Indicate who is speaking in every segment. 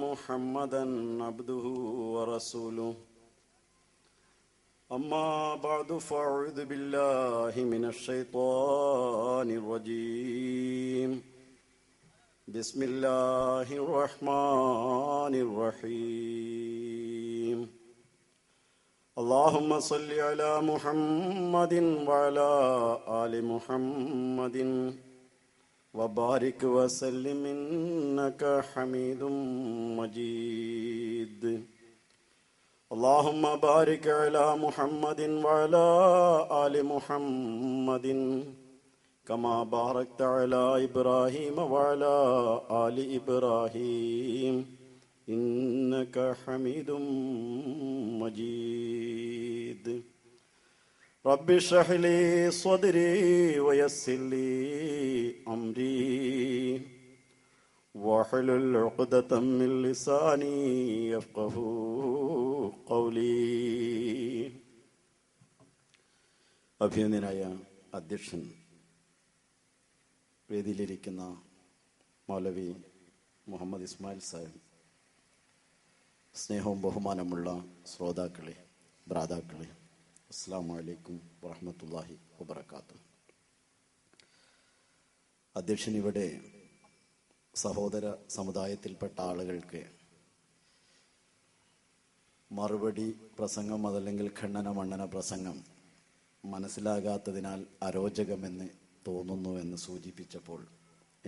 Speaker 1: محمدا عبده ورسوله أما بعد فأعوذ بالله من الشيطان الرجيم بسم الله الرحمن الرحيم اللهم صل على محمد وعلى آل محمد وبارك وسلم إنك حميد مجيد اللهم بارك على محمد وعلى آل محمد كما باركت على إبراهيم وعلى آل إبراهيم إنك حميد مجيد رب اشرح لي صدري ويسر لي أمري واحلل عقدة من لساني يفقهوا قولي. അഭിനന്ദനായ അധ്യക്ഷൻ, വേദിയിലിരിക്കുന്ന മൗലവി മുഹമ്മദ് ഇസ്മായിൽ സാഹിബ്, സ്നേഹവും ബഹുമാനമുള്ള ശ്രോതാക്കളെ, ഭ്രാതാക്കളെ, അസ്സലാമു അലൈക്കും വറഹ്മത്തുള്ളാഹി വബറകാതുഹു. അധ്യക്ഷൻ ഇവിടെ സഹോദര സമുദായത്തിൽപ്പെട്ട ആളുകൾക്ക് മറുപടി പ്രസംഗം അതല്ലെങ്കിൽ ഖണ്ഡന മണ്ഡന പ്രസംഗം മനസ്സിലാകാത്തതിനാൽ അരോചകമെന്ന് തോന്നുന്നു എന്ന് സൂചിപ്പിച്ചപ്പോൾ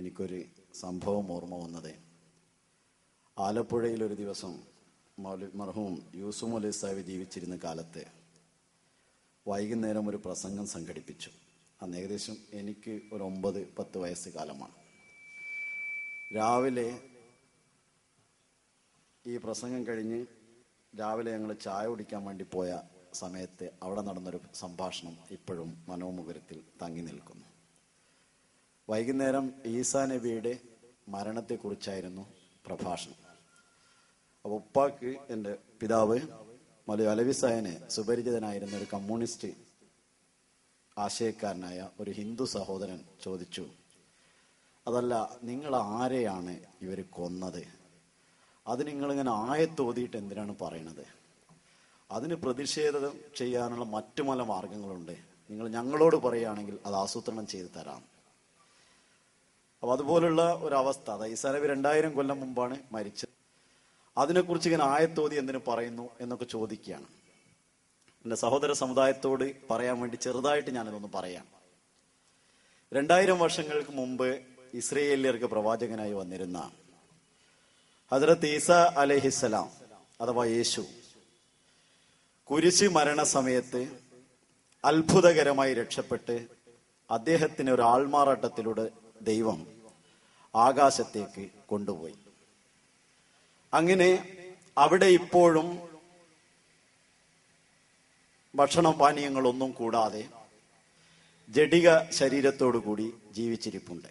Speaker 1: എനിക്കൊരു സംഭവം ഓർമ്മ വന്നത്, ആലപ്പുഴയിൽ ഒരു ദിവസം മർഹൂം യൂസുഫ് മൗലവി സാഹിബ് ജീവിച്ചിരുന്ന കാലത്ത് വൈകുന്നേരം ഒരു പ്രസംഗം സംഘടിപ്പിച്ചു. അന്ന് ഏകദേശം എനിക്ക് ഒരു 9-10 വയസ്സ് കാലമാണ്. രാവിലെ ഈ പ്രസംഗം കഴിഞ്ഞ് രാവിലെ ഞങ്ങൾ ചായ കുടിക്കാൻ വേണ്ടി പോയ സമയത്ത് അവിടെ നടന്നൊരു സംഭാഷണം ഇപ്പോഴും മനോമുകുരത്തിൽ തങ്ങി നിൽക്കുന്നു. വൈകുന്നേരം ഈസാ നബിയുടെ മരണത്തെക്കുറിച്ചായിരുന്നു പ്രഭാഷണം. അപ്പോൾ ഉപ്പാക്ക് എൻ്റെ പിതാവ് മൗലവി അലവി സാഹിബിന് സുപരിചിതനായിരുന്ന ഒരു കമ്മ്യൂണിസ്റ്റ് ആശയക്കാരനായ ഒരു ഹിന്ദു സഹോദരൻ ചോദിച്ചു, അതല്ല, നിങ്ങൾ ആരെയാണ് ഇവർ കൊന്നത്? അത് നിങ്ങളിങ്ങനെ ആയത്തോതിയിട്ട് എന്തിനാണ് പറയണത്? അതിന് പ്രതിഷേധം ചെയ്യാനുള്ള മറ്റു പല മാർഗങ്ങളുണ്ട്. നിങ്ങൾ ഞങ്ങളോട് പറയുകയാണെങ്കിൽ അത് ആസൂത്രണം ചെയ്ത് തരാം. അപ്പോൾ അതുപോലുള്ള ഒരവസ്ഥ, അതായത് ഈസാ നബി 2000 കൊല്ലം മുമ്പാണ് മരിച്ചത്. അതിനെക്കുറിച്ച് ഇങ്ങനെ ആയത്തോതി എന്തിനു പറയുന്നു എന്നൊക്കെ ചോദിക്കുകയാണ്. എൻ്റെ സഹോദര സമുദായത്തോട് പറയാൻ വേണ്ടി ചെറുതായിട്ട് ഞാനിതൊന്ന് പറയാം. 2000 വർഷങ്ങൾക്ക് മുമ്പ് ഇസ്രയേലിയർക്ക് പ്രവാചകനായി വന്നിരുന്ന ഹസ്രത്ത് ഈസാ അലൈഹിസ്സലാം അഥവാ യേശു കുരിശ് മരണസമയത്ത് അത്ഭുതകരമായി രക്ഷപ്പെട്ട് അദ്ദേഹത്തിന് ഒരു ആൾമാറാട്ടത്തിലൂടെ ദൈവം ആകാശത്തേക്ക് കൊണ്ടുപോയി. അങ്ങനെ അവിടെ ഇപ്പോഴും ഭക്ഷണം പാനീയങ്ങളൊന്നും കൂടാതെ ജഡിക ശരീരത്തോടു കൂടി ജീവിച്ചിരിപ്പുണ്ട്.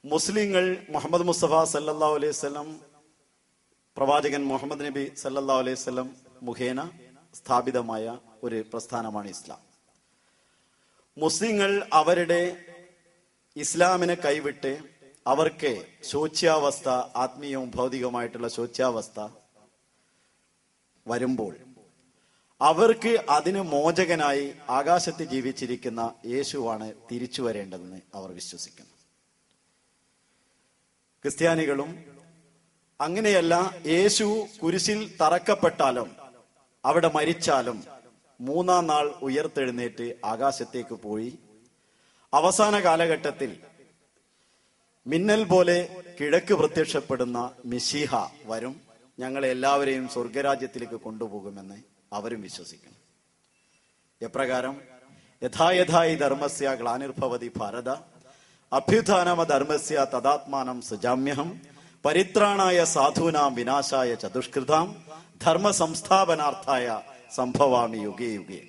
Speaker 1: മുസ്ലിങ്ങൾ മുഹമ്മദ് മുസ്തഫ സല്ലല്ലാഹു അലൈഹി വസല്ലം, പ്രവാചകൻ മുഹമ്മദ് നബി സല്ലല്ലാഹു അലൈഹി വസല്ലം മുഖേന സ്ഥാപിതമായ ഒരു പ്രസ്ഥാനമാണ് ഇസ്ലാം. മുസ്ലിങ്ങൾ അവരുടെ ഇസ്ലാമിനെ കൈവിട്ട് അവർക്ക് ശോച്യാവസ്ഥ, ആത്മീയവും ഭൗതികവുമായിട്ടുള്ള ശോച്യാവസ്ഥ വരുമ്പോൾ അവർക്ക് അതിന് മോചകനായി ആകാശത്ത് ജീവിച്ചിരിക്കുന്ന യേശുവാണ് തിരിച്ചു വരേണ്ടതെന്ന് അവർ വിശ്വസിക്കുന്നു. ക്രിസ്ത്യാനികളും അങ്ങനെയല്ല. യേശു കുരിശിൽ തറക്കപ്പെട്ടാലും അവിടെ മരിച്ചാലും 3-ാം നാൾ ഉയർത്തെഴുന്നേറ്റ് ആകാശത്തേക്ക് പോയി അവസാന കാലഘട്ടത്തിൽ മിന്നൽ പോലെ കിഴക്ക് പ്രത്യക്ഷപ്പെടുന്ന മിശീഹ വരും, ഞങ്ങളെ എല്ലാവരെയും സ്വർഗരാജ്യത്തിലേക്ക് കൊണ്ടുപോകുമെന്ന് അവരും വിശ്വസിക്കുന്നു. എപ്രകാരം യഥായഥായി ധർമ്മസ്യ ഗ്ലാനിർഭവതി ഭാരത അഭ്യുത്ഥാനമ ധർമ്മസ്യ തദാത്മാനം സജാമ്യഹം പരിത്രാണായ സാധൂനാം വിനാശായ ചതുഷ്കൃതാം ധർമ്മ സംസ്ഥാപനാർത്ഥായ സംഭവാമി യുഗേ യുഗേ.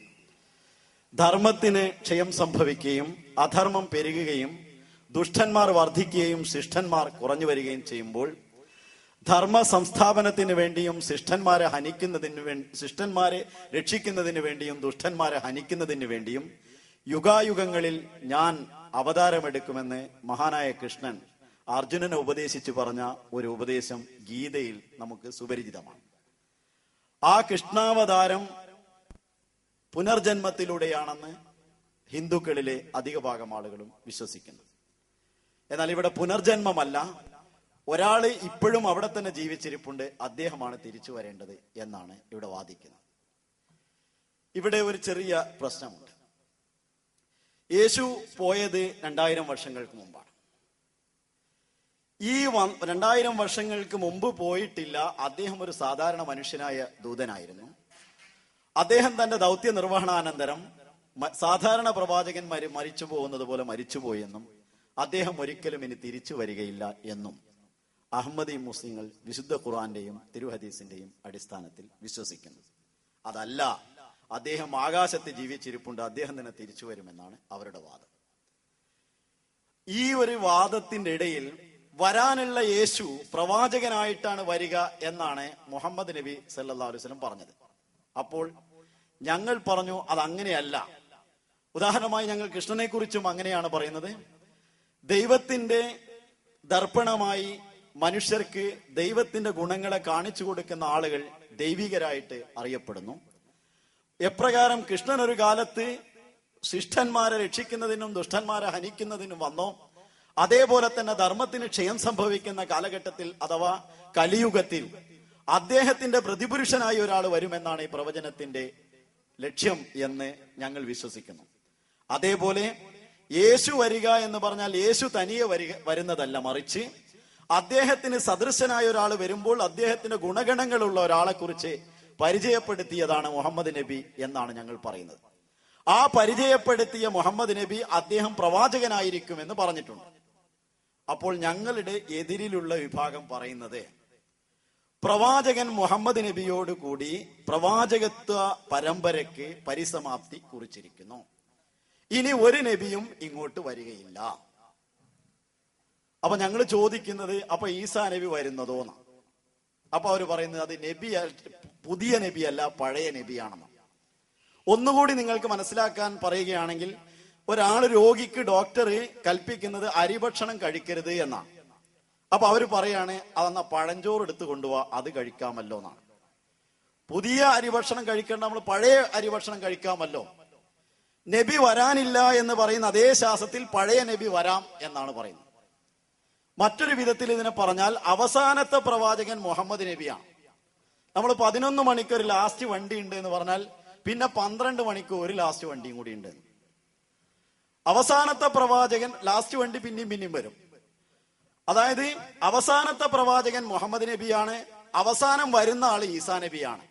Speaker 1: ധർമ്മത്തിന് ക്ഷയം സംഭവിക്കുകയും അധർമ്മം പെരുകുകയും ദുഷ്ടന്മാർ വർദ്ധിക്കുകയും ശിഷ്ടന്മാർ കുറഞ്ഞു വരികയും ചെയ്യുമ്പോൾ ധർമ്മ സംസ്ഥാപനത്തിന് വേണ്ടിയും ശിഷ്ടന്മാരെ രക്ഷിക്കുന്നതിന് വേണ്ടിയും ദുഷ്ടന്മാരെ ഹനിക്കുന്നതിന് വേണ്ടിയും യുഗായുഗങ്ങളിൽ ഞാൻ അവതാരമെടുക്കുമെന്ന് മഹാനായ കൃഷ്ണൻ അർജുനനെ ഉപദേശിച്ച് പറഞ്ഞ ഒരു ഉപദേശം ഗീതയിൽ നമുക്ക് സുപരിചിതമാണ്. ആ കൃഷ്ണാവതാരം പുനർജന്മത്തിലൂടെയാണെന്ന് ഹിന്ദുക്കളിലെ അധിക ഭാഗം ആളുകളും വിശ്വസിക്കുന്നു. എന്നാൽ ഇവിടെ പുനർജന്മമല്ല, ഒരാള് ഇപ്പോഴും അവിടെ തന്നെ ജീവിച്ചിരിപ്പുണ്ട്, അദ്ദേഹമാണ് തിരിച്ചു വരേണ്ടത് എന്നാണ് ഇവിടെ വാദിക്കുന്നത്. ഇവിടെ ഒരു ചെറിയ പ്രശ്നമുണ്ട്. യേശു പോയത് 2000 വർഷങ്ങൾക്ക് മുമ്പാണ്. ഈ 2000 വർഷങ്ങൾക്ക് മുമ്പ് പോയിട്ടില്ല. അദ്ദേഹം ഒരു സാധാരണ മനുഷ്യനായ ദൂതനായിരുന്നു. അദ്ദേഹം തന്റെ ദൗത്യ നിർവഹണാനന്തരം സാധാരണ പ്രവാചകൻ മരിച്ചു പോകുന്നത് പോലെ മരിച്ചുപോയെന്നും അദ്ദേഹം ഒരിക്കലും ഇനി തിരിച്ചു വരികയില്ല എന്നും അഹമ്മദി മുസ്ലിങ്ങൾ വിശുദ്ധ ഖുർആന്റെയും തിരുഹദീസിന്റെയും അടിസ്ഥാനത്തിൽ വിശ്വസിക്കുന്നു. അതല്ല, അദ്ദേഹം ആകാശത്ത് ജീവിച്ചിരിപ്പുണ്ട്, അദ്ദേഹം തന്നെ തിരിച്ചു വരുമെന്നാണ് അവരുടെ വാദം. ഈ ഒരു വാദത്തിന്റെ ഇടയിൽ വരാനുള്ള യേശു പ്രവാചകനായിട്ടാണ് വരിക എന്നാണ് മുഹമ്മദ് നബി സല്ലല്ലാഹു അലൈഹി വസല്ലം പറഞ്ഞത്. അപ്പോൾ ഞങ്ങൾ പറഞ്ഞു അതങ്ങനെയല്ല. ഉദാഹരണമായി ഞങ്ങൾ കൃഷ്ണനെ കുറിച്ചും അങ്ങനെയാണ് പറയുന്നത്. ദൈവത്തിന്റെ ദർപ്പണമായി മനുഷ്യർക്ക് ദൈവത്തിന്റെ ഗുണങ്ങളെ കാണിച്ചു കൊടുക്കുന്ന ആളുകൾ ദൈവികരായിട്ട് അറിയപ്പെടുന്നു. എപ്രകാരം കൃഷ്ണൻ ഒരു കാലത്ത് ശിഷ്ടന്മാരെ രക്ഷിക്കുന്നതിനും ദുഷ്ടന്മാരെ ഹനിക്കുന്നതിനും വന്നോ, അതേപോലെ തന്നെ ധർമ്മത്തിന് ക്ഷയം സംഭവിക്കുന്ന കാലഘട്ടത്തിൽ അഥവാ കലിയുഗത്തിൽ അദ്ദേഹത്തിന്റെ പ്രതിപുരുഷനായി ഒരാൾ വരുമെന്നാണ് ഈ പ്രവചനത്തിന്റെ ലക്ഷ്യം എന്ന് ഞങ്ങൾ വിശ്വസിക്കുന്നു. അതേപോലെ യേശു വരിക എന്ന് പറഞ്ഞാൽ യേശു തനിയെ വരുന്നതല്ല, മറിച്ച് അദ്ദേഹത്തിന് സദൃശനായ ഒരാൾ വരുമ്പോൾ അദ്ദേഹത്തിന്റെ ഗുണഗണങ്ങളുള്ള ഒരാളെ കുറിച്ച് പരിചയപ്പെടുത്തിയതാണ് മുഹമ്മദ് നബി എന്നാണ് ഞങ്ങൾ പറയുന്നത്. ആ പരിചയപ്പെടുത്തിയ മുഹമ്മദ് നബി അദ്ദേഹം പ്രവാചകനായിരിക്കുമെന്ന് പറഞ്ഞിട്ടുണ്ട്. അപ്പോൾ ഞങ്ങളുടെ എതിരിലുള്ള വിഭാഗം പറയുന്നത് പ്രവാചകൻ മുഹമ്മദ് നബിയോട് കൂടി പ്രവാചകത്വ പരമ്പരയ്ക്ക് പരിസമാപ്തി കുറിച്ചിരിക്കുന്നു. ഇനി ഒരു നബിയും ഇങ്ങോട്ട് വരികയില്ല. അപ്പൊ ഞങ്ങൾ ചോദിക്കുന്നത്, അപ്പൊ ഈസാ നബി വരുന്നതോന്നാ? അപ്പൊ അവർ പറയുന്നത് അത് നബി, പുതിയ നബിയല്ല, പഴയ നബിയാണെന്ന്. ഒന്നുകൂടി നിങ്ങൾക്ക് മനസ്സിലാക്കാൻ പറയുകയാണെങ്കിൽ, ഒരാൾ രോഗിക്ക് ഡോക്ടർ കൽപ്പിക്കുന്നത് അരിഭക്ഷണം കഴിക്കരുത് എന്നാണ്. അപ്പൊ അവര് പറയാണ് അതെന്നാ പഴഞ്ചോറ് എടുത്ത് കൊണ്ടുപോവാ, അത് കഴിക്കാമല്ലോ എന്നാണ്. പുതിയ അരിഭക്ഷണം കഴിക്കേണ്ട, നമ്മൾ പഴയ അരിഭക്ഷണം കഴിക്കാമല്ലോ. നബി വരാനില്ല എന്ന് പറയുന്ന അതേ ശാസ്ത്രത്തിൽ പഴയ നബി വരാം എന്നാണ് പറയുന്നത്. മറ്റൊരു വിധത്തിൽ ഇതിനെ പറഞ്ഞാൽ അവസാനത്തെ പ്രവാചകൻ മുഹമ്മദ് നബിയാണ്. നമ്മൾ 11 മണിക്ക് ഒരു ലാസ്റ്റ് വണ്ടി ഉണ്ട് എന്ന് പറഞ്ഞാൽ പിന്നെ 12 മണിക്ക് ഒരു ലാസ്റ്റ് വണ്ടിയും കൂടി ഉണ്ട്. അവസാനത്തെ പ്രവാചകൻ, ലാസ്റ്റ് വണ്ടി പിന്നെയും വരും. അതായത് അവസാനത്തെ പ്രവാചകൻ മുഹമ്മദ് നബിയാണ്, അവസാനം വരുന്ന ആള് ഈസാ നബിയാണ്.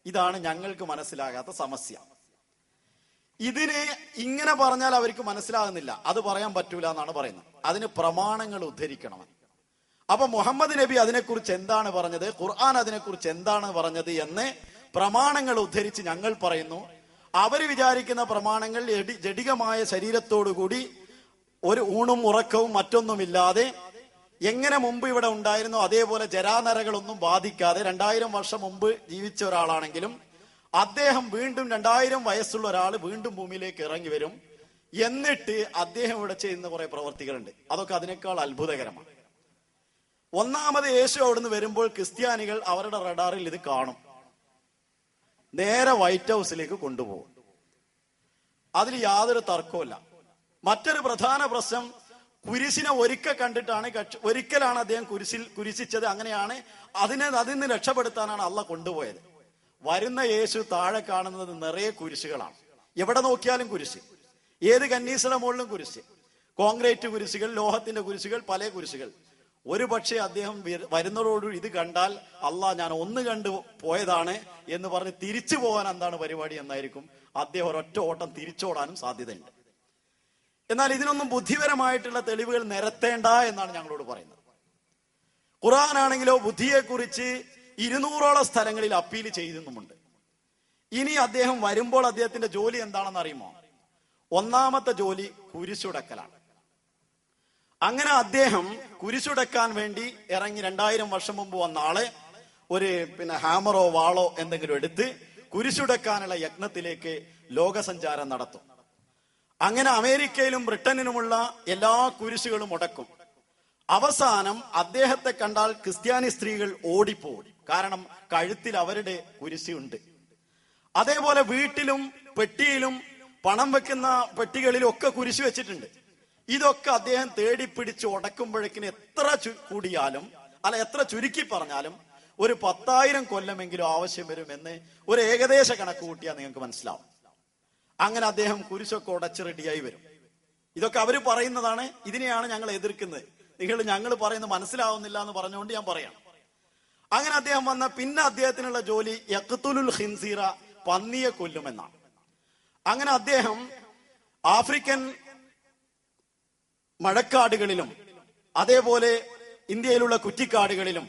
Speaker 1: ഇതാണ് ഞങ്ങൾക്ക് മനസ്സിലാകാത്ത സമസ്യ. ഇതിന് ഇങ്ങനെ പറഞ്ഞാൽ അവർക്ക് മനസ്സിലാകുന്നില്ല, അത് പറയാൻ പറ്റൂല എന്നാണ് പറയുന്നത്. അതിന് പ്രമാണങ്ങൾ ഉദ്ധരിക്കണം. അപ്പൊ മുഹമ്മദ് നബി അതിനെക്കുറിച്ച് എന്താണ് പറഞ്ഞത്, ഖുർആൻ അതിനെക്കുറിച്ച് എന്താണ് പറഞ്ഞത് എന്ന് പ്രമാണങ്ങൾ ഉദ്ധരിച്ച് ഞങ്ങൾ പറയുന്നു. അവര് വിചാരിക്കുന്ന പ്രമാണങ്ങൾ ജഡികമായ ശരീരത്തോടുകൂടി ഒരു ഊണും ഉറക്കവും മറ്റൊന്നുമില്ലാതെ എങ്ങനെ മുമ്പ് ഇവിടെ ഉണ്ടായിരുന്നോ അതേപോലെ ജരാനരകളൊന്നും ബാധിക്കാതെ 2000 വർഷം മുമ്പ് ജീവിച്ച ഒരാളാണെങ്കിലും അദ്ദേഹം വീണ്ടും 2000 വയസ്സുള്ള ഒരാൾ വീണ്ടും ഭൂമിയിലേക്ക് ഇറങ്ങി വരും. എന്നിട്ട് അദ്ദേഹം ഇവിടെ ചെയ്യുന്ന കുറെ പ്രവർത്തികളുണ്ട്. അതൊക്കെ അതിനേക്കാൾ അത്ഭുതകരമാണ്. ഒന്നാമത് യേശു അവിടുന്ന് വരുമ്പോൾ ക്രിസ്ത്യാനികൾ അവരുടെ റഡാറിൽ ഇത് കാണും. നേരെ വൈറ്റ് ഹൗസിലേക്ക് കൊണ്ടുപോകും. അതിൽ യാതൊരു തർക്കവുമില്ല. മറ്റൊരു പ്രധാന പ്രശ്നം, കുരിശിനെ ഒരിക്കലാണ് അദ്ദേഹം കുരിശിച്ചത്. അങ്ങനെയാണ് അതിൽ നിന്ന് രക്ഷപ്പെടുത്താനാണ് അള്ളാഹ് കൊണ്ടുപോയത്. വരുന്ന യേശു താഴെ കാണുന്നത് നിറയെ കുരിശുകളാണ്. എവിടെ നോക്കിയാലും കുരിശ്, ഏത് കന്നീസയുടെ മുകളിലും കുരിശ്, കോൺക്രീറ്റ് കുരിശുകൾ, ലോഹത്തിന്റെ കുരിശുകൾ, പല കുരിശുകൾ. ഒരു പക്ഷേ അദ്ദേഹം വരുന്നതോടുകൂടി ഇത് കണ്ടാൽ അള്ളാഹ് ഞാൻ ഒന്ന് കണ്ടു പോയതാണ് എന്ന് പറഞ്ഞ് തിരിച്ചു പോകാൻ എന്താണ് പരിപാടി എന്നായിരിക്കും അദ്ദേഹം ഒരൊറ്റ ഓട്ടം തിരിച്ചോടാനും സാധ്യതയുണ്ട്. എന്നാൽ ഇതിനൊന്നും ബുദ്ധിപരമായിട്ടുള്ള തെളിവുകൾ നിരത്തേണ്ട എന്നാണ് ഞങ്ങളോട് പറയുന്നത്. ഖുർആൻ ആണെങ്കിലോ ബുദ്ധിയെക്കുറിച്ച് 200ഓളം സ്ഥലങ്ങളിൽ അപ്പീൽ ചെയ്യുന്നുമുണ്ട്. ഇനി അദ്ദേഹം വരുമ്പോൾ അദ്ദേഹത്തിന്റെ ജോലി എന്താണെന്ന് അറിയുമോ? ഒന്നാമത്തെ ജോലി കുരിശുടക്കലാണ്. അങ്ങനെ അദ്ദേഹം കുരിശുടക്കാൻ വേണ്ടി ഇറങ്ങി 2000 വർഷം മുമ്പ് വന്ന ആള് ഒരു ഹാമറോ വാളോ എന്തെങ്കിലും എടുത്ത് കുരിശുടക്കാനുള്ള യജ്ഞത്തിലേക്ക് ലോകസഞ്ചാരം നടത്തും. അങ്ങനെ അമേരിക്കയിലും ബ്രിട്ടനിലുമുള്ള എല്ലാ കുരിശുകളും മുടക്കും. അവസാനം അദ്ദേഹത്തെ കണ്ടാൽ ക്രിസ്ത്യാനി സ്ത്രീകൾ ഓടിപ്പോകും. കാരണം കഴുത്തിൽ അവരുടെ കുരിശുണ്ട്. അതേപോലെ വീട്ടിലും പെട്ടിയിലും പണം വെക്കുന്ന പെട്ടികളിലും ഒക്കെ കുരിശ് വെച്ചിട്ടുണ്ട്. ഇതൊക്കെ അദ്ദേഹം തേടിപ്പിടിച്ച് ഉടക്കുമ്പോഴേക്കിന് എത്ര കൂടിയാലും എത്ര ചുരുക്കി പറഞ്ഞാലും ഒരു 10,000 കൊല്ലമെങ്കിലും ആവശ്യം വരുമെന്ന് ഒരു ഏകദേശ കണക്ക് കൂട്ടിയാൽ നിങ്ങൾക്ക് മനസ്സിലാവും. അങ്ങനെ അദ്ദേഹം കുരിശൊക്കെ ഉടച്ച് റെഡിയായി വരും. ഇതൊക്കെ അവര് പറയുന്നതാണ്. ഇതിനെയാണ് ഞങ്ങൾ എതിർക്കുന്നത്. ഞങ്ങൾ പറയുന്നത് മനസ്സിലാവുന്നില്ല എന്ന് പറഞ്ഞുകൊണ്ട് ഞാൻ പറയാം. അങ്ങനെ അദ്ദേഹം വന്ന പിന്നെ അദ്ദേഹത്തിനുള്ള ജോലി യഖ്തുലുൽ ഖിൻസീറ, പന്നിയെ കൊല്ലുമെന്നാണ്. അങ്ങനെ അദ്ദേഹം ആഫ്രിക്കൻ മഴക്കാടുകളിലും അതേപോലെ ഇന്ത്യയിലുള്ള കുറ്റിക്കാടുകളിലും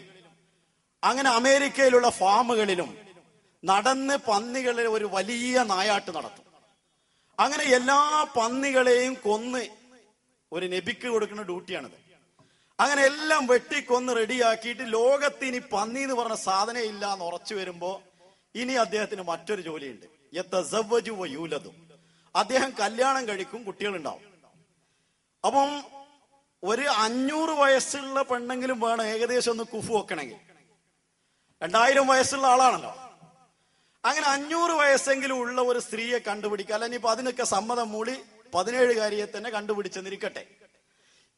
Speaker 1: അങ്ങനെ അമേരിക്കയിലുള്ള ഫാമുകളിലും നടന്ന് പന്നികളെ ഒരു വലിയ നായാട്ട് നടത്തും. അങ്ങനെ എല്ലാ പന്നികളെയും കൊന്ന് ഒരു നബിക്ക് കൊടുക്കുന്ന ഡ്യൂട്ടിയാണിത്. അങ്ങനെ എല്ലാം വെട്ടിക്കൊന്ന് റെഡിയാക്കിയിട്ട് ലോകത്തിന് പന്നി എന്ന് പറഞ്ഞ സാധനം ഇല്ല എന്ന് ഉറച്ചു വരുമ്പോ ഇനി അദ്ദേഹത്തിന് മറ്റൊരു ജോലിയുണ്ട്. യതസവ്വജു വയൂലദു, അദ്ദേഹം കല്യാണം കഴിക്കും, കുട്ടികളുണ്ടാവും. അപ്പം ഒരു 500 വയസ്സുള്ള പെണ്ണെങ്കിലും വേണം ഏകദേശം ഒന്ന് കുഫു വെക്കണമെങ്കിൽ. 2000 വയസ്സുള്ള ആളാണല്ലോ. അങ്ങനെ 500 വയസ്സെങ്കിലും ഉള്ള ഒരു സ്ത്രീയെ കണ്ടുപിടിക്കുക. അല്ലെങ്കിൽ ഇപ്പൊ അതിനൊക്കെ സമ്മതം മൂളി 17കാരിയെ തന്നെ കണ്ടുപിടിച്ചെന്നിരിക്കട്ടെ.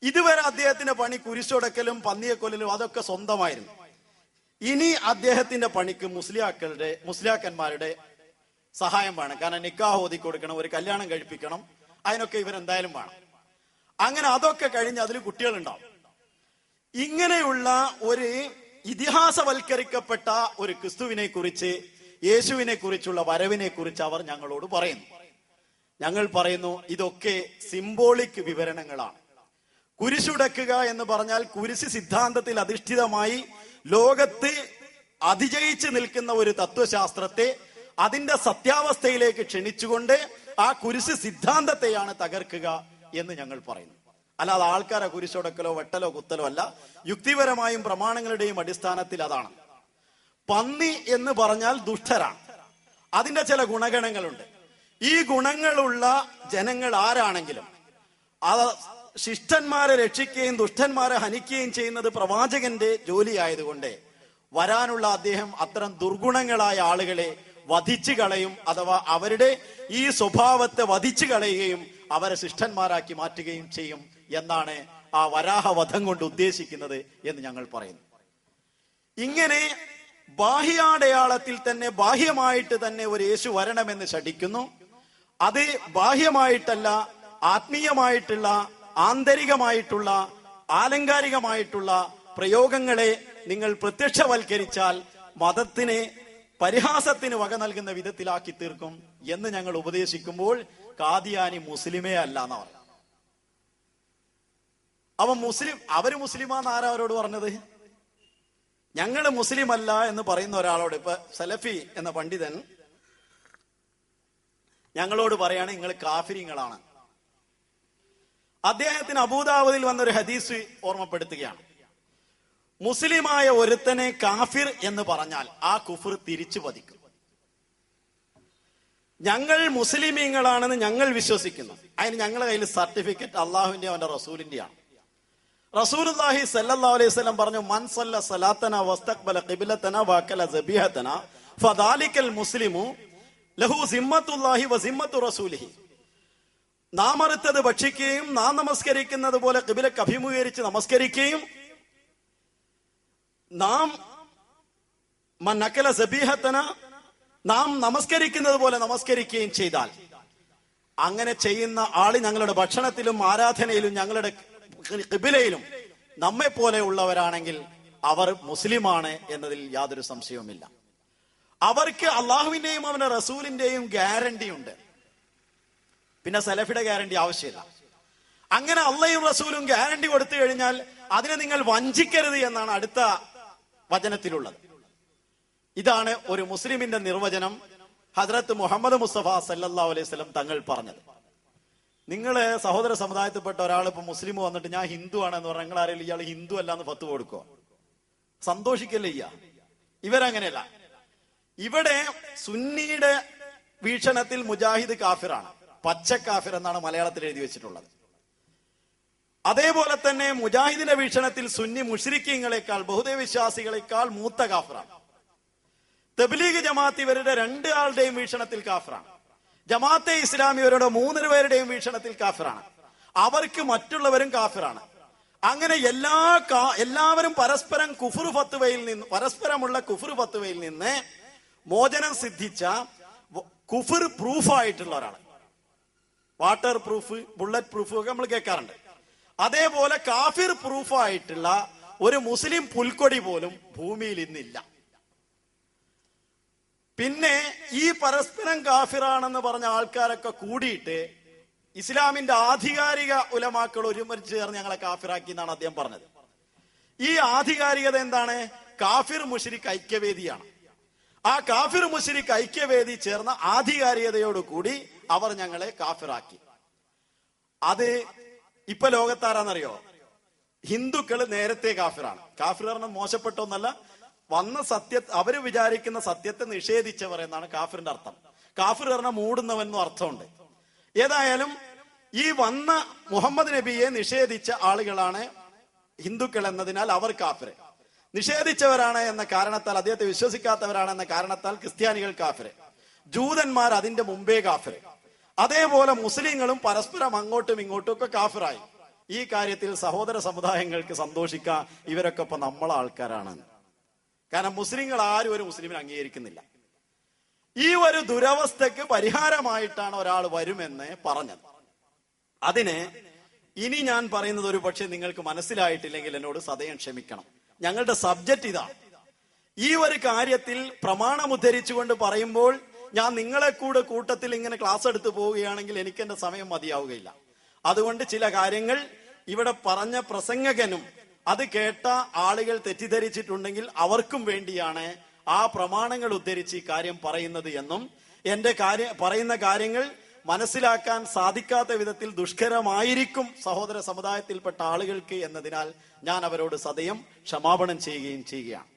Speaker 1: ഇതുവരെ അദ്ദേഹത്തിന്റെ പണി കുരിശൊടക്കലും പന്നിയെ കൊല്ലലും അതൊക്കെ സ്വന്തമായിരുന്നു. ഇനി അദ്ദേഹത്തിന്റെ പണിക്ക് മുസ്ലിയാക്കന്മാരുടെ സഹായം വേണം. കാരണം നിക്കാഹ് ഓതി കൊടുക്കണം, ഒരു കല്യാണം കഴിപ്പിക്കണം, അതിനൊക്കെ ഇവരെന്തായാലും വേണം. അങ്ങനെ അതൊക്കെ കഴിഞ്ഞ് അതിൽ കുട്ടികളുണ്ടാവും. ഇങ്ങനെയുള്ള ഒരു ഇതിഹാസവൽക്കരിക്കപ്പെട്ട ഒരു ക്രിസ്തുവിനെ കുറിച്ച്, യേശുവിനെ കുറിച്ചുള്ള വരവിനെ കുറിച്ച് അവർ ഞങ്ങളോട് പറയുന്നു. ഞങ്ങൾ പറയുന്നു ഇതൊക്കെ സിംബോളിക് വിവരണങ്ങളാണ്. കുരിശുടക്കുക എന്ന് പറഞ്ഞാൽ കുരിശ് സിദ്ധാന്തത്തിൽ അധിഷ്ഠിതമായി ലോകത്ത് അതിജയിച്ച് നിൽക്കുന്ന ഒരു തത്വശാസ്ത്രത്തെ അതിന്റെ സത്യാവസ്ഥയിലേക്ക് ക്ഷണിച്ചുകൊണ്ട് ആ കുരിശ് സിദ്ധാന്തത്തെയാണ് തകർക്കുക എന്ന് ഞങ്ങൾ പറയുന്നു. അല്ലാതെ ആൾക്കാരെ കുരിശുടക്കലോ വെട്ടലോ കുത്തലോ അല്ല. യുക്തിപരമായും പ്രമാണങ്ങളുടെയും അടിസ്ഥാനത്തിൽ അതാണ്. പന്നി എന്ന് പറഞ്ഞാൽ ദുഷ്ടരാണ്. അതിന്റെ ചില ഗുണഗണങ്ങളുണ്ട്. ഈ ഗുണങ്ങളുള്ള ജനങ്ങൾ ആരാണെങ്കിലും അത് ശിഷ്ടന്മാരെ രക്ഷിക്കുകയും ദുഷ്ടന്മാരെ ഹനിക്കുകയും ചെയ്യുന്നത് പ്രവാചകന്റെ ജോലിയായതുകൊണ്ട് വരാനുള്ള അദ്ദേഹം അത്തരം ദുർഗുണങ്ങളായ ആളുകളെ വധിച്ചു കളയും, അഥവാ അവരുടെ ഈ സ്വഭാവത്തെ വധിച്ചു കളയുകയും അവരെ ശിഷ്ടന്മാരാക്കി മാറ്റുകയും ചെയ്യും എന്നാണ് ആ വരാഹവധം കൊണ്ട് ഉദ്ദേശിക്കുന്നത് എന്ന് ഞങ്ങൾ പറയുന്നു. ഇങ്ങനെ ബാഹ്യാടയാളത്തിൽ തന്നെ ബാഹ്യമായിട്ട് തന്നെ ഒരു യേശു വരണമെന്ന് ശഠിക്കുന്നു. അത് ബാഹ്യമായിട്ടല്ല, ആത്മീയമായിട്ടുള്ള ആന്തരികമായിട്ടുള്ള ആലങ്കാരികമായിട്ടുള്ള പ്രയോഗങ്ങളെ നിങ്ങൾ പ്രത്യക്ഷവൽക്കരിച്ചാൽ മതത്തിനെ പരിഹാസത്തിന് വക നൽകുന്ന വിധത്തിലാക്കി തീർക്കും എന്ന് ഞങ്ങൾ ഉപദേശിക്കുമ്പോൾ കാദിയാനി മുസ്ലിമേ അല്ല എന്നാ പറയുന്നത്. അവൻ അവര് മുസ്ലിമാന്ന് ആരാ അവരോട് പറഞ്ഞത്? ഞങ്ങള് മുസ്ലിം അല്ല എന്ന് പറയുന്ന ഒരാളോട്, ഇപ്പൊ സലഫി എന്ന പണ്ഡിതൻ ഞങ്ങളോട് പറയാണ് നിങ്ങൾ കാഫിരിങ്ങളാണ്. അദ്ദേഹത്തിന് അബൂദാവൂദിൽ വന്നൊരു ഹദീസ് ഓർമ്മപ്പെടുത്തുകയാണ്. മുസ്ലിമായ ഒരുത്തനെ കാഫിർ എന്ന് പറഞ്ഞാൽ ആ കുഫർ തിരിച്ചു പതിക്കും. ഞങ്ങൾ മുസ്ലിമീങ്ങളാണെന്ന് ഞങ്ങൾ വിശ്വസിക്കുന്നു. അതിന് ഞങ്ങളുടെ കയ്യിൽ സർട്ടിഫിക്കറ്റ് അള്ളാഹുവിന്റെ അവന്റെ റസൂലിന്റെയാണ്. റസൂലുള്ളാഹി സ്വല്ലല്ലാഹു അലൈഹി വസല്ലം പറഞ്ഞു, മൻ സല്ല സലാത്തന വസ്തഖ്ബല ഖിബ്ലതന വഅകല സബീഹതന ഫദാലിക്കൽ മുസ്ലിമു ലഹു സിമ്മത്തുല്ലാഹി വസിമ്മത്തു റസൂലിഹി. നാം അറുത്തത് ഭക്ഷിക്കുകയും നാം നമസ്കരിക്കുന്നത് പോലെ ഖിബ്ലക്ക് അഭിമുഖീകരിച്ച് നമസ്കരിക്കുകയും നാം മന്നക്കല സബീഹത്തന നാം നമസ്കരിക്കുന്നത് പോലെ നമസ്കരിക്കുകയും ചെയ്താൽ, അങ്ങനെ ചെയ്യുന്ന ആള് ഞങ്ങളുടെ ഭക്ഷണത്തിലും ആരാധനയിലും ഞങ്ങളുടെ ഖിബ്ലയിലും നമ്മെ പോലെ ഉള്ളവരാണെങ്കിൽ അവർ മുസ്ലിമാണ് എന്നതിൽ യാതൊരു സംശയവുമില്ല. അവർക്ക് അള്ളാഹുവിന്റെയും അവന്റെ റസൂലിന്റെയും ഗ്യാരണ്ടി ഉണ്ട്. പിന്നെ സലഫിയുടെ ഗ്യാരണ്ടി ആവശ്യമില്ല. അങ്ങനെ അള്ളയും റസൂലും ഗ്യാരണ്ടി കൊടുത്തു കഴിഞ്ഞാൽ അതിനെ നിങ്ങൾ വഞ്ചിക്കരുത് എന്നാണ് അടുത്ത വചനത്തിലുള്ളത്. ഇതാണ് ഒരു മുസ്ലിമിന്റെ നിർവചനം ഹദ്രത്ത് മുഹമ്മദ് മുസ്തഫ സല്ലല്ലാഹു അലൈഹി വസല്ലം തങ്ങൾ പറഞ്ഞത്. നിങ്ങള് സഹോദര സമുദായത്തിൽപ്പെട്ട ഒരാൾ ഇപ്പൊ മുസ്ലിം വന്നിട്ട് ഞാൻ ഹിന്ദു ആണെന്ന് പറഞ്ഞാൽ നിങ്ങൾ ആരെങ്കിലും ഇയാൾ ഹിന്ദു അല്ല എന്ന് ഫത്വ കൊടുക്കുക? സന്തോഷിക്കല്ലേ ചെയ്യാ? ഇവരങ്ങനെയല്ല. ഇവിടെ സുന്നിയുടെ വീക്ഷണത്തിൽ മുജാഹിദ് കാഫിറാണ്, പച്ച കാഫിർ എന്നാണ് മലയാളത്തിൽ എഴുതി വെച്ചിട്ടുള്ളത്. അതേപോലെ തന്നെ മുജാഹിദിന്റെ വീക്ഷണത്തിൽ സുന്നി മുശ്രിക്കീങ്ങളെക്കാൾ ബഹുദൈവ വിശ്വാസികളെക്കാൾ മൂത്ത കാഫിറാണ്. തബ്ലീഗ് ജമാഅത്ത് ഇവരുടെ 2 ആളുടെയും വീക്ഷണത്തിൽ കാഫിറാണ്. ജമാഅത്തെ ഇസ്ലാമി ഇവരുടെ 3 പേരുടെയും വീക്ഷണത്തിൽ കാഫിറാണ്. അവർക്ക് മറ്റുള്ളവരും കാഫിറാണ്. അങ്ങനെ എല്ലാവരും പരസ്പരമുള്ള കുഫർ ഫത്വയിൽ നിന്ന് മോചനം സിദ്ധിച്ച കുഫർ പ്രൂഫായിട്ടുള്ള ഒരാള്. വാട്ടർ പ്രൂഫ്, ബുള്ളറ്റ് പ്രൂഫ് ഒക്കെ നമ്മൾ കേൾക്കാറുണ്ട്. അതേപോലെ കാഫിർ പ്രൂഫായിട്ടുള്ള ഒരു മുസ്ലിം പുൽക്കൊടി പോലും ഭൂമിയിൽ ഇന്നില്ല. പിന്നെ ഈ പരസ്പരം കാഫിറാണെന്ന് പറഞ്ഞ ആൾക്കാരൊക്കെ കൂടിയിട്ട് ഇസ്ലാമിന്റെ ആധികാരിക ഉലമാക്കൾ ഒരുമിച്ച് ചേർന്ന് ഞങ്ങളെ കാഫിറാക്കി എന്നാണ് അദ്ദേഹം പറഞ്ഞത്. ഈ ആധികാരികത എന്താണ്? കാഫിർ മുശ്രിക് ഐക്യവേദിയാണ്. ആ കാഫിർ മുശ്രിക് ഐക്യവേദി ചേർന്ന ആധികാരികതയോടുകൂടി അവർ ഞങ്ങളെ കാഫിറാക്കി. അത് ഇപ്പൊ ലോകത്താരാന്നറിയോ? ഹിന്ദുക്കൾ നേരത്തെ കാഫിറാണ്. കാഫിർ പറഞ്ഞാൽ മോശപ്പെട്ടൊന്നല്ല, അവര് വിചാരിക്കുന്ന സത്യത്തെ നിഷേധിച്ചവർ എന്നാണ് കാഫിറിന്റെ അർത്ഥം. കാഫിർ പറഞ്ഞാൽ മൂടുന്നവെന്നും അർത്ഥമുണ്ട്. ഏതായാലും ഈ വന്ന മുഹമ്മദ് നബിയെ നിഷേധിച്ച ആളുകളാണ് ഹിന്ദുക്കൾ എന്നതിനാൽ അവർ കാഫിർ. നിഷേധിച്ചവരാണ് എന്ന കാരണത്താൽ, അദ്ദേഹത്തെ വിശ്വസിക്കാത്തവരാണ് എന്ന കാരണത്താൽ ക്രിസ്ത്യാനികൾ കാഫിർ, ജൂതന്മാർ അതിന്റെ മുമ്പേ കാഫിർ. അതേപോലെ മുസ്ലിങ്ങളും പരസ്പരം അങ്ങോട്ടും ഇങ്ങോട്ടും ഒക്കെ കാഫിറായി. ഈ കാര്യത്തിൽ സഹോദര സമുദായങ്ങൾക്ക് സന്തോഷിക്കാം, ഇവരൊക്കെ ഇപ്പൊ നമ്മളെ ആൾക്കാരാണ്. കാരണം മുസ്ലിങ്ങൾ ആരും ഒരു മുസ്ലിമിനെ അംഗീകരിക്കുന്നില്ല. ഈ ഒരു ദുരവസ്ഥക്ക് പരിഹാരമായിട്ടാണ് ഒരാൾ വരുമെന്ന് പറഞ്ഞത്. അതിന് ഇനി ഞാൻ പറയുന്നത് ഒരു പക്ഷേ നിങ്ങൾക്ക് മനസ്സിലായിട്ടില്ലെങ്കിൽ എന്നോട് സദയം ക്ഷമിക്കണം. ഞങ്ങളുടെ സബ്ജക്റ്റ് ഇതാണ്. ഈ ഒരു കാര്യത്തിൽ പ്രമാണം ഉദ്ധരിച്ചുകൊണ്ട് പറയുമ്പോൾ ഞാൻ നിങ്ങളെ കൂടെ കൂട്ടത്തിൽ ഇങ്ങനെ ക്ലാസ് എടുത്തു പോവുകയാണെങ്കിൽ എനിക്ക് എന്റെ സമയം മതിയാവുകയില്ല. അതുകൊണ്ട് ചില കാര്യങ്ങൾ ഇവിടെ പറഞ്ഞ പ്രസംഗകനും അത് കേട്ട ആളുകൾ തെറ്റിദ്ധരിച്ചിട്ടുണ്ടെങ്കിൽ അവർക്കും വേണ്ടിയാണ് ആ പ്രമാണങ്ങൾ ഉദ്ധരിച്ച് ഈ കാര്യം പറയുന്നത് എന്നും എന്റെ പറയുന്ന കാര്യങ്ങൾ മനസ്സിലാക്കാൻ സാധിക്കാത്ത വിധത്തിൽ ദുഷ്കരമായിരിക്കും സഹോദര സമുദായത്തിൽപ്പെട്ട ആളുകൾക്ക് എന്നതിനാൽ ഞാൻ അവരോട് സദയം ക്ഷമാപണം ചെയ്യുകയും ചെയ്യുകയാണ്.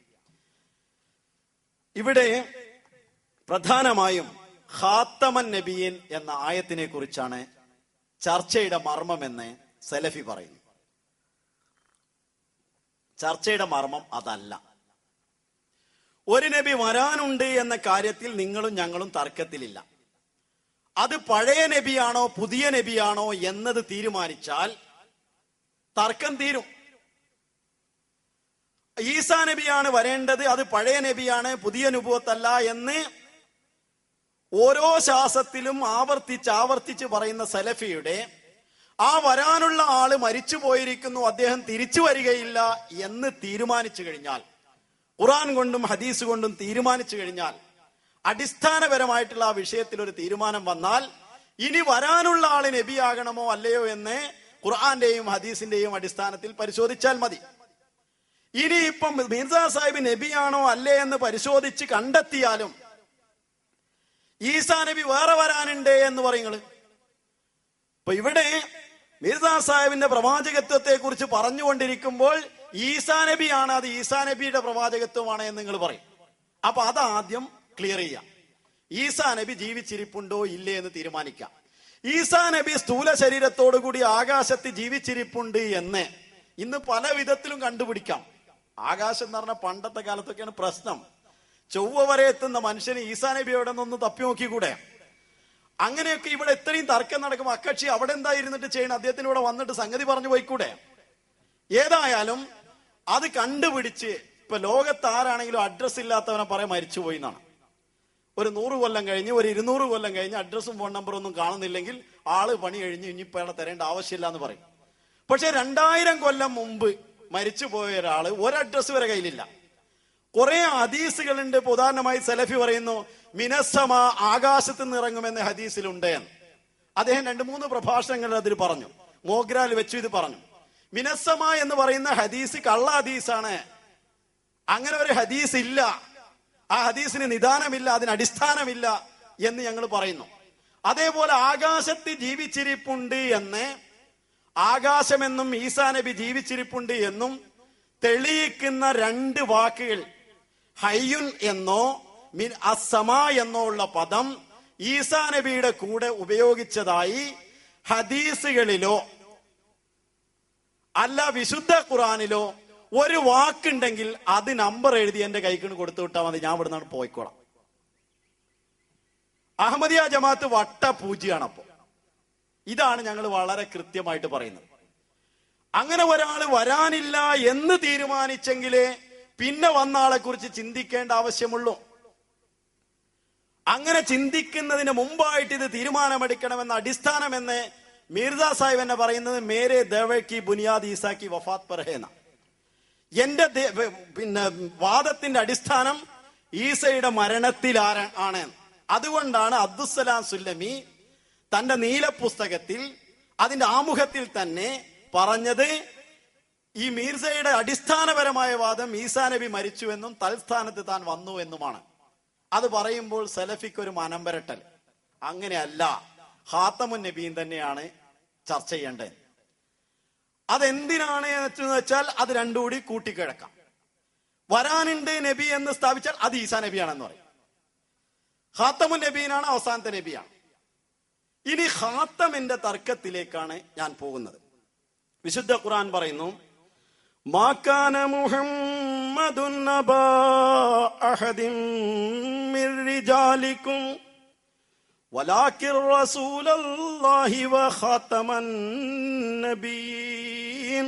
Speaker 1: ഇവിടെ പ്രധാനമായും ഖാത്തമൻ നബിയൻ എന്ന ആയത്തിനെ കുറിച്ചാണ് ചർച്ചയുടെ മർമ്മമെന്ന് സലഫി പറയുന്നു. ചർച്ചയുടെ മർമ്മം അതല്ല. ഒരു നബി വരാനുണ്ട് എന്ന കാര്യത്തിൽ നിങ്ങളും ഞങ്ങളും തർക്കത്തിലില്ല. അത് പഴയ നബിയാണോ പുതിയ നബിയാണോ എന്നത് തീരുമാനിച്ചാൽ തർക്കം തീരും. ഈസാ നബിയാണ് വരേണ്ടത്, അത് പഴയ നബിയാണ്, പുതിയ നുബുവത്തല്ല എന്ന് ഓരോ ശ്വാസത്തിലും ആവർത്തിച്ച് പറയുന്ന സലഫിയുടെ ആ വരാനുള്ള ആള് മരിച്ചു പോയിരിക്കുന്നു, അദ്ദേഹം തിരിച്ചു വരികയില്ല എന്ന് തീരുമാനിച്ചു കഴിഞ്ഞാൽ, ഖുർആൻ കൊണ്ടും ഹദീസ് കൊണ്ടും തീരുമാനിച്ചു കഴിഞ്ഞാൽ, അടിസ്ഥാനപരമായിട്ടുള്ള ആ വിഷയത്തിൽ ഒരു തീരുമാനം വന്നാൽ ഇനി വരാനുള്ള ആള് നബിയാകണമോ അല്ലയോ എന്ന് ഖുർആന്റെയും ഹദീസിന്റെയും അടിസ്ഥാനത്തിൽ പരിശോധിച്ചാൽ മതി. ഇനി ഇപ്പം മിർസാ സാഹിബ് നബിയാണോ അല്ലേ എന്ന് പരിശോധിച്ച് കണ്ടെത്തിയാലും ഈസാ നബി വേറെ വരാനുണ്ട് എന്ന് പറയുന്നത്. ഇപ്പൊ ഇവിടെ മിർസാ സാഹിബിന്റെ പ്രവാചകത്വത്തെ കുറിച്ച് പറഞ്ഞുകൊണ്ടിരിക്കുമ്പോൾ ഈസാ നബിയാണ്, അത് ഈസാ നബിയുടെ പ്രവാചകത്വമാണ് എന്ന് നിങ്ങൾ പറയും. അപ്പൊ അതാദ്യം ക്ലിയർ ചെയ്യാം. ഈസാ നബി ജീവിച്ചിരിപ്പുണ്ടോ ഇല്ലേ എന്ന് തീരുമാനിക്കാം. ഈസാ നബി സ്ഥൂല ശരീരത്തോടുകൂടി ആകാശത്ത് ജീവിച്ചിരിപ്പുണ്ട് എന്ന് ഇന്ന് പല വിധത്തിലും കണ്ടുപിടിക്കാം. ആകാശം എന്ന് പറഞ്ഞാൽ പണ്ടത്തെ കാലത്തൊക്കെയാണ് പ്രശ്നം. ചൊവ്വ വരെ എത്തുന്ന മനുഷ്യന് ഈസാ നബി എവിടെ നിന്നൊന്ന് തപ്പി നോക്കിക്കൂടെ? അങ്ങനെയൊക്കെ ഇവിടെ ഇത്രയും തർക്കം നടക്കും. അക്കക്ഷി അവിടെ എന്താ ഇരുന്നിട്ട് ചെയ്യണം? അദ്ദേഹത്തിന് ഇവിടെ വന്നിട്ട് സംഗതി പറഞ്ഞു പോയിക്കൂടെ? ഏതായാലും അത് കണ്ടുപിടിച്ച് ഇപ്പൊ ലോകത്ത് ആരാണെങ്കിലും അഡ്രസ് ഇല്ലാത്തവനെ പറയാൻ മരിച്ചുപോയി എന്നാണ്. ഒരു 100 കൊല്ലം കഴിഞ്ഞ്, ഒരു 200 കൊല്ലം കഴിഞ്ഞ് അഡ്രസ്സും ഫോൺ നമ്പറും ഒന്നും കാണുന്നില്ലെങ്കിൽ ആള് പണി കഴിഞ്ഞ് ഇനിയിപ്പോ അയാളെ തരേണ്ട ആവശ്യമില്ല എന്ന് പറയും. പക്ഷെ 2000 കൊല്ലം മുമ്പ് മരിച്ചു പോയ ഒരാള് ഒരു അഡ്രസ് വരെ കയ്യിലില്ല. കുറെ ഹദീസുകളുണ്ട്. ഉദാഹരണമായി സലഫി പറയുന്നു മിനസ്സമ, ആകാശത്ത് നിന്ന് ഇറങ്ങുമെന്ന് ഹദീസിലുണ്ട് എന്ന്. അദ്ദേഹം 2-3 പ്രഭാഷണങ്ങളിൽ അതിൽ പറഞ്ഞു. മോഗ്രാൽ വെച്ചു ഇത് പറഞ്ഞു. മിനസ്സമ എന്ന് പറയുന്ന ഹദീസ് കള്ള ഹദീസാണ്. അങ്ങനെ ഒരു ഹദീസ് ഇല്ല. ആ ഹദീസിന് നിദാനമില്ല, അതിന് അടിസ്ഥാനമില്ല എന്ന് ഞങ്ങൾ പറയുന്നു. അതേപോലെ ആകാശത്ത് ജീവിച്ചിരിപ്പുണ്ട് എന്ന്, ആകാശമെന്നും ഈസാ നബി ജീവിച്ചിരിപ്പുണ്ട് എന്നും തെളിയിക്കുന്ന 2 വാക്കുകൾ ഹയ്യുൻ എന്നോ അസ്സമ എന്നോ ഉള്ള പദം ഈസാ നബിയുടെ കൂടെ ഉപയോഗിച്ചതായി ഹദീസുകളിലോ അല്ല വിശുദ്ധ ഖുർആനിലോ ഒരു വാക്കുണ്ടെങ്കിൽ അത് നമ്പർ എഴുതി എന്റെ കൈക്ക് കൊടുത്തു വിട്ടാൽ മതി, ഞാൻ ഇവിടുന്നാണ് പോയിക്കോളാം. അഹമ്മദിയ ജമാഅത്ത് വട്ട പൂജ്യാണ്. അപ്പോ ഇതാണ് ഞങ്ങൾ വളരെ കൃത്യമായിട്ട് പറയുന്നത്. അങ്ങനെ ഒരാൾ വരാനില്ല എന്ന് തീരുമാനിച്ചെങ്കിലേ പിന്നെ വന്ന ആളെ കുറിച്ച് ചിന്തിക്കേണ്ട ആവശ്യമുള്ളൂ. അങ്ങനെ ചിന്തിക്കുന്നതിന് മുമ്പായിട്ട് ഇത് തീരുമാനമെടുക്കണമെന്ന അടിസ്ഥാനമെന്ന് മിർസ സാഹിബ് എന്നെ പറയുന്നത് മേരെ ദേവയ്ക്ക് ബുനിയാദ് ഈസാക്കി വഫാത്ത് പറയന. എന്റെ വാദത്തിന്റെ അടിസ്ഥാനം ഈസയുടെ മരണത്തിൽ ആണ്. അതുകൊണ്ടാണ് അബ്ദുസ്സലാം സുല്ലമി തന്റെ നീല പുസ്തകത്തിൽ അതിന്റെ ആമുഖത്തിൽ തന്നെ പറഞ്ഞത് ഈ മീർസയുടെ അടിസ്ഥാനപരമായ വാദം ഈസാ നബി മരിച്ചുവെന്നും തൽസ്ഥാനത്ത് താൻ വന്നു എന്നുമാണ്. അത് പറയുമ്പോൾ സലഫിക്ക് ഒരു മനം വരട്ടൽ. അങ്ങനെയല്ല, ഖാത്തമുൻ നബീൻ തന്നെയാണ് ചർച്ച ചെയ്യേണ്ടത്. അതെന്തിനാണ് എന്ന് വെച്ചാൽ അത് രണ്ടും കൂടി കൂട്ടിക്കിഴക്കാം. വരാനുണ്ട് നബി എന്ന് സ്ഥാപിച്ചാൽ അത് ഈസാ നബിയാണെന്ന് പറയും. ഖാത്തമുൻ നബീനാണ്, അവസാനത്തെ നബിയാണ്. ഇനി ഖാത്തമിന്റെ തർക്കത്തിലേക്കാണ് ഞാൻ പോകുന്നത്. വിശുദ്ധ ഖുർആൻ പറയുന്നു, മാ കാന മുഹമ്മദുൻ നബാ അഹദിൻ മിർ റിജാലികും വലാകിർ റസൂലല്ലാഹി വഖാതമൻ നബിയ്യീൻ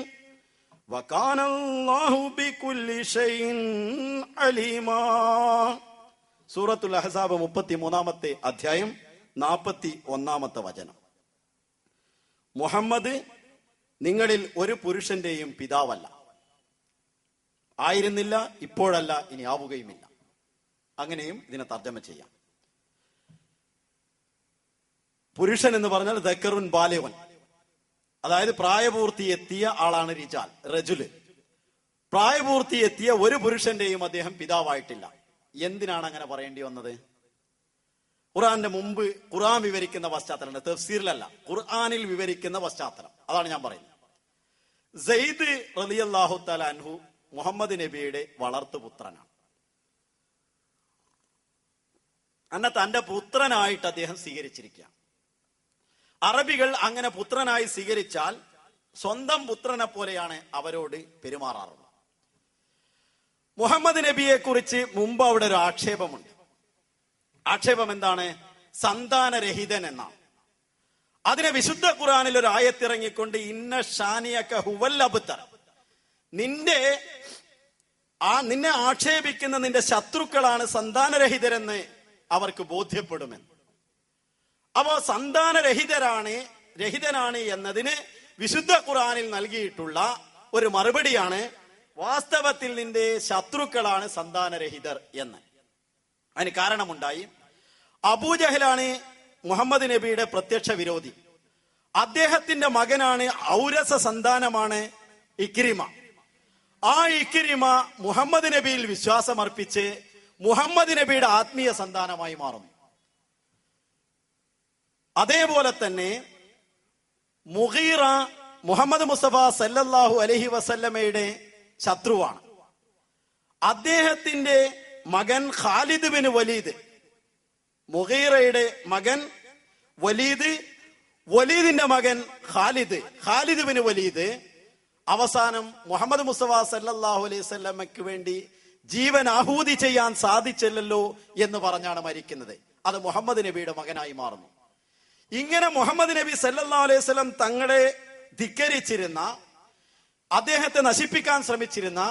Speaker 1: വകാനല്ലാഹു ബികുല്ലി ഷൈഇൻ അലീമാ. സൂറത്തുൽ അഹ്സാബ് 33-ാമത്തെ അധ്യായം 41-ാമത്തെ വചനം. മുഹമ്മദ് നിങ്ങളിൽ ഒരു പുരുഷന്റെയും പിതാവല്ല, ആയിരുന്നില്ല, ഇപ്പോഴല്ല, ഇനി ആവുകയുമില്ല. അങ്ങനെയും ഇതിനെ തർജ്ജമ ചെയ്യാം. പുരുഷൻ എന്ന് പറഞ്ഞാൽ ദക്കറുൻ ബാലിഗുൻ, അതായത് പ്രായപൂർത്തി എത്തിയ ആളാണ് റിജാൽ, റജുല്. പ്രായപൂർത്തി എത്തിയ ഒരു പുരുഷന്റെയും അദ്ദേഹം പിതാവായിട്ടില്ല. എന്തിനാണ് അങ്ങനെ പറയേണ്ടി വന്നത്? ഖുർആന്റെ മുമ്പ് ഖുർആൻ വിവരിക്കുന്ന പശ്ചാത്തലം, തഫ്സീറിലല്ല, ഖുർആനിൽ വിവരിക്കുന്ന പശ്ചാത്തലം. അതാണ് ഞാൻ പറയുന്നത്. സെയ്ദ് റളിയല്ലാഹു തആല അൻഹു മുഹമ്മദ് നബിയുടെ വളർത്തുപുത്രനാണ്. അന്ന് തന്റെ പുത്രനായിട്ട് അദ്ദേഹം സ്വീകരിച്ചിരിക്കുക. അറബികൾ അങ്ങനെ പുത്രനായി സ്വീകരിച്ചാൽ സ്വന്തം പുത്രനെ പോലെയാണ് അവരോട് പെരുമാറാറുള്ളത്. മുഹമ്മദ് നബിയെ കുറിച്ച് മുമ്പ് അവിടെ ഒരു ആക്ഷേപമുണ്ട്. ആക്ഷേപം എന്താണ്? സന്താനരഹിതൻ എന്നാണ്. അതിനെ വിശുദ്ധ ഖുർആനിൽ ഒരു ആയത്തിറങ്ങിക്കൊണ്ട് ഇന്ന ഷാനിയക ഹുവൽ അബ്തർ, നിന്നെ ആക്ഷേപിക്കുന്ന നിന്റെ ശത്രുക്കളാണ് സന്താനരഹിതരെന്ന് അവർക്ക് ബോധ്യപ്പെടുമെന്ന്. അപ്പോ രഹിതനാണ് എന്നതിന് വിശുദ്ധ ഖുർആനിൽ നൽകിയിട്ടുള്ള ഒരു മറുപടിയാണ് വാസ്തവത്തിൽ നിന്റെ ശത്രുക്കളാണ് സന്താനരഹിതർ എന്ന്. അതിന് കാരണമുണ്ടായി. അബൂജഹലാണ് മുഹമ്മദ് നബിയുടെ പ്രത്യക്ഷ വിരോധി. അദ്ദേഹത്തിന്റെ മകനാണ്, ഔരസ സന്താനമാണ് ഇക്രിമ. ആ ഇക്രിമ മുഹമ്മദ് നബിയിൽ വിശ്വാസം അർപ്പിച്ച് മുഹമ്മദ് നബിയുടെ ആത്മീയ സന്താനമായി മാറുന്നു. അതേപോലെ തന്നെ മുഗീറ മുഹമ്മദ് മുസ്തഫ സല്ലല്ലാഹു അലൈഹി വസല്ലമയുടെ ശത്രുവാണ്. അദ്ദേഹത്തിന്റെ മകൻ ഖാലിദ് ബിൻ വലീദ്, മുഗീറയുടെ മകൻ വലീദ്, വലീദിന്റെ മകൻ ഖാലിദ് ബിൻ വലീദ് അവസാനം മുഹമ്മദ് മുസ്തഫ സല്ലല്ലാഹു അലൈഹി വസല്ലമയ്ക്ക് വേണ്ടി ജീവൻ ആഹൂതി ചെയ്യാൻ സാധിച്ചില്ലല്ലോ എന്ന് പറഞ്ഞാണ് മരിക്കുന്നത്. അത് മുഹമ്മദ് നബിയുടെ മകനായി മാറുന്നു. ഇങ്ങനെ മുഹമ്മദ് നബി സല്ലല്ലാഹു അലൈഹി വസല്ലം തങ്ങളെ ധിക്കരിച്ചിരുന്ന, അദ്ദേഹത്തെ നശിപ്പിക്കാൻ ശ്രമിച്ചിരുന്ന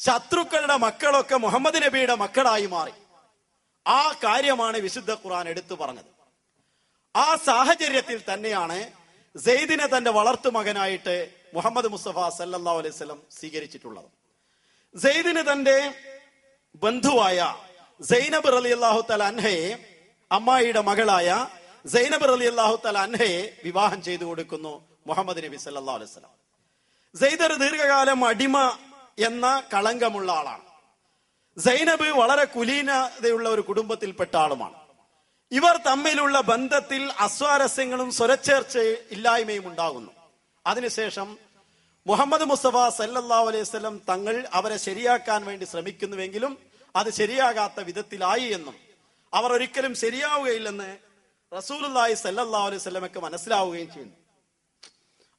Speaker 1: ശത്രുക്കളുടെ മക്കളൊക്കെ മുഹമ്മദ് നബിയുടെ മക്കളായി മാറി. ആ കാര്യമാണ് വിശുദ്ധ ഖുർആൻ എടുത്തു പറഞ്ഞത്. ആ സാഹചര്യത്തിൽ തന്നെയാണ് സെയ്ദിനെ തന്റെ വളർത്തു മകനായിട്ട് മുഹമ്മദ് മുസ്തഫ സല്ലല്ലാഹു അലൈഹി വസല്ലം സ്വീകരിച്ചിട്ടുള്ളത്. സെയ്ദിന് തന്റെ ബന്ധുവായ സൈനബ് റളിയല്ലാഹു തആല അൻഹയെ, അമ്മായിയുടെ മകളായ സൈനബ് റളിയല്ലാഹു തആല അൻഹയെ വിവാഹം ചെയ്തു കൊടുക്കുന്നു മുഹമ്മദ് നബി സല്ലല്ലാഹു അലൈഹി വസല്ലം. സെയ്ദ് ഒരു ദീർഘകാലം അടിമ എന്ന കളങ്കമുള്ള ആളാണ്. സൈനബ് വളരെ കുലീനതയുള്ള ഒരു കുടുംബത്തിൽപ്പെട്ട ആളുമാണ്. ഇവർ തമ്മിലുള്ള ബന്ധത്തിൽ അസ്വാരസ്യങ്ങളും സ്വരച്ചേർച്ച ഇല്ലായ്മയും ഉണ്ടാകുന്നു. അതിനുശേഷം മുഹമ്മദ് മുസ്തഫ സല്ലല്ലാഹു അലൈഹി വസല്ലം തങ്ങൾ അവരെ ശരിയാക്കാൻ വേണ്ടി ശ്രമിക്കുന്നുവെങ്കിലും അത് ശരിയാകാത്ത വിധത്തിലായി എന്നും അവർ ഒരിക്കലും ശരിയാവുകയില്ലെന്ന് റസൂലുള്ളാഹി സല്ലല്ലാഹു അലൈഹി വസല്ലമക്ക് മനസ്സിലാവുകയും ചെയ്യുന്നു.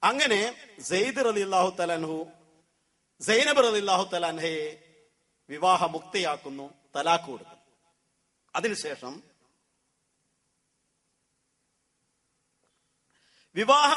Speaker 1: അങ്ങനെ സെയ്ദ് റളിയല്ലാഹു തആല അൻഹു സൈനബ് റളിയല്ലാഹു തആല അൻഹയെ വിവാഹമുക്തയാക്കുന്നു, തലാഖ് കൊടുക്കുന്നു. അതിനുശേഷം വിവാഹം